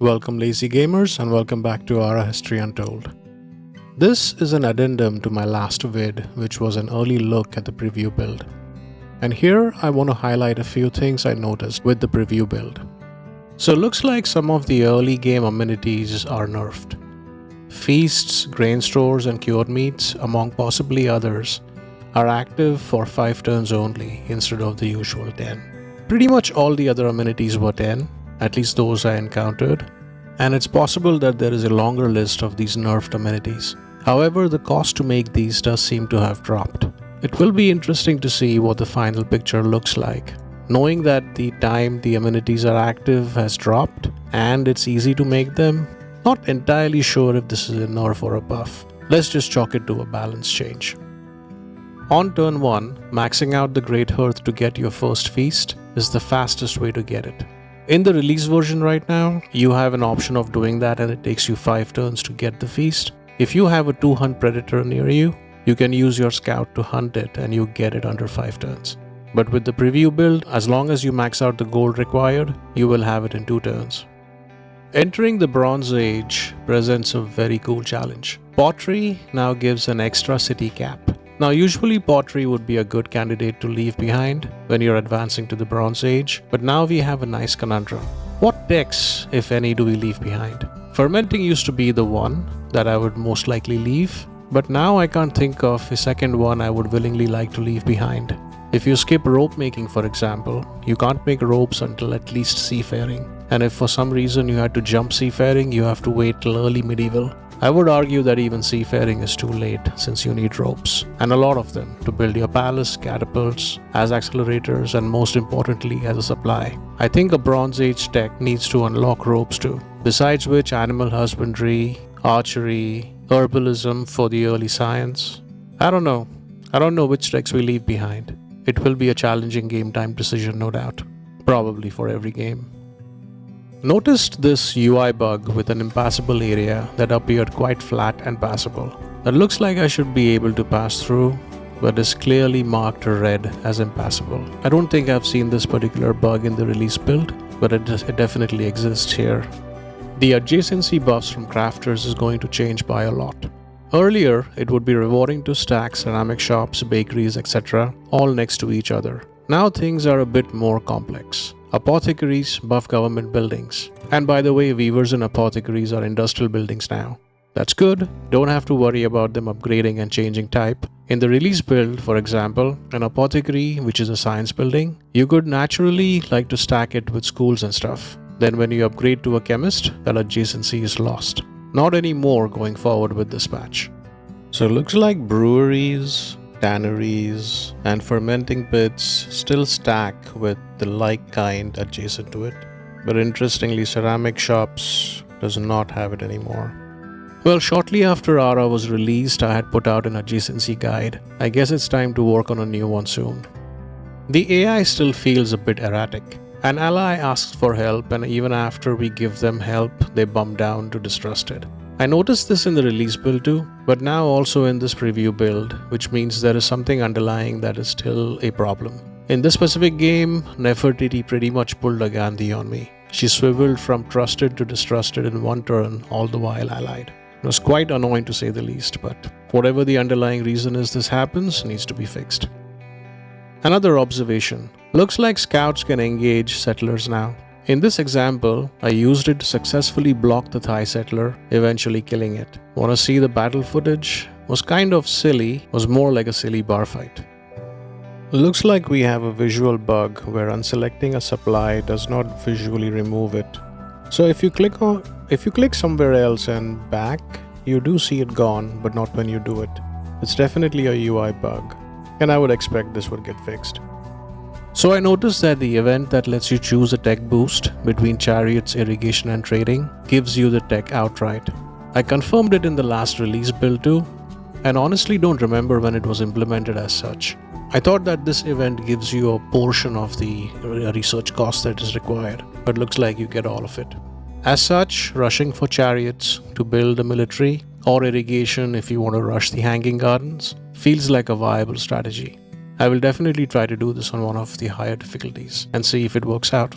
Welcome lazy gamers and welcome back to ARA History Untold. This is an addendum to my last vid, which was an early look at the preview build. And here I want to highlight a few things I noticed with the preview build. So it looks like some of the early game amenities are nerfed. Feasts, grain stores and cured meats, among possibly others, are active for 5 turns only instead of the usual 10. Pretty much all the other amenities were 10, at least those I encountered, and it's possible that there is a longer list of these nerfed amenities. However, the cost to make these does seem to have dropped. It will be interesting to see what the final picture looks like. Knowing that the time the amenities are active has dropped and it's easy to make them, not entirely sure if this is a nerf or a buff. Let's just chalk it to a balance change. On turn 1, maxing out the Great Hearth to get your first feast is the fastest way to get it. In the release version right now, you have an option of doing that and it takes you 5 turns to get the feast. If you have a 2-hunt predator near you, you can use your scout to hunt it and you get it under 5 turns. But with the preview build, as long as you max out the gold required, you will have it in 2 turns. Entering the Bronze Age presents a very cool challenge. Pottery now gives an extra city cap. Now usually pottery would be a good candidate to leave behind when you're advancing to the Bronze Age, but now we have a nice conundrum. What decks, if any, do we leave behind? Fermenting used to be the one that I would most likely leave, but now I can't think of a second one I would willingly like to leave behind. If you skip rope making, for example, you can't make ropes until at least seafaring. And if for some reason you had to jump seafaring, you have to wait till early medieval. I would argue that even seafaring is too late since you need ropes, and a lot of them, to build your palace, catapults, as accelerators, and most importantly as a supply. I think a Bronze Age tech needs to unlock ropes too, besides which animal husbandry, archery, herbalism for the early science. I don't know which decks we leave behind. It will be a challenging game time decision, no doubt, probably for every game. Noticed this UI bug with an impassable area that appeared quite flat and passable. That looks like I should be able to pass through, but is clearly marked red as impassable. I don't think I've seen this particular bug in the release build, but it definitely exists here. The adjacency buffs from crafters is going to change by a lot. Earlier, it would be rewarding to stack ceramic shops, bakeries, etc. all next to each other. Now things are a bit more complex. Apothecaries buff government buildings. And by the way, weavers and apothecaries are industrial buildings now. That's good, don't have to worry about them upgrading and changing type. In the release build, for example, an apothecary, which is a science building, you could naturally like to stack it with schools and stuff. Then when you upgrade to a chemist, that adjacency is lost. Not anymore going forward with this patch. So it looks like breweries, tanneries, and fermenting pits still stack with the like kind adjacent to it. But interestingly, ceramic shops does not have it anymore. Well, shortly after ARA was released, I had put out an adjacency guide. I guess it's time to work on a new one soon. The AI still feels a bit erratic. An ally asks for help, and even after we give them help, they bump down to distrusted. I noticed this in the release build too, but now also in this preview build, which means there is something underlying that is still a problem. In this specific game, Nefertiti pretty much pulled a Gandhi on me. She swiveled from trusted to distrusted in one turn, all the while allied. It was quite annoying to say the least, but whatever the underlying reason is this happens needs to be fixed. Another observation. Looks like scouts can engage settlers now. In this example, I used it to successfully block the Thai settler, eventually killing it. Wanna see the battle footage? Was kind of silly, was more like a silly bar fight. Looks like we have a visual bug where unselecting a supply does not visually remove it. So if you click somewhere else and back, you do see it gone, but not when you do it. It's definitely a UI bug, and I would expect this would get fixed. So I noticed that the event that lets you choose a tech boost between chariots, irrigation and trading gives you the tech outright. I confirmed it in the last release build too, and honestly don't remember when it was implemented as such. I thought that this event gives you a portion of the research cost that is required, but looks like you get all of it. As such, rushing for chariots to build a military or irrigation if you want to rush the hanging gardens feels like a viable strategy. I will definitely try to do this on one of the higher difficulties and see if it works out.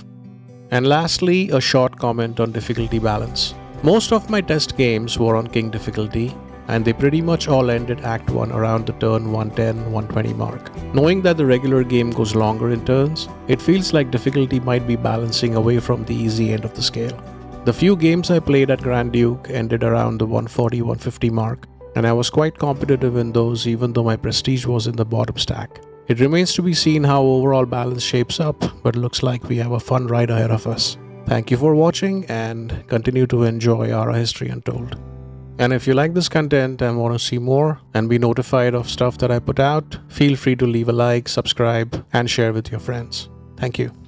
And lastly, a short comment on difficulty balance. Most of my test games were on King difficulty, and they pretty much all ended Act 1 around the turn 110-120 mark. Knowing that the regular game goes longer in turns, it feels like difficulty might be balancing away from the easy end of the scale. The few games I played at Grand Duke ended around the 140-150 mark, and I was quite competitive in those even though my prestige was in the bottom stack. It remains to be seen how overall balance shapes up, but looks like we have a fun ride ahead of us. Thank you for watching and continue to enjoy ARA History Untold. And if you like this content and want to see more and be notified of stuff that I put out, feel free to leave a like, subscribe, and share with your friends. Thank you.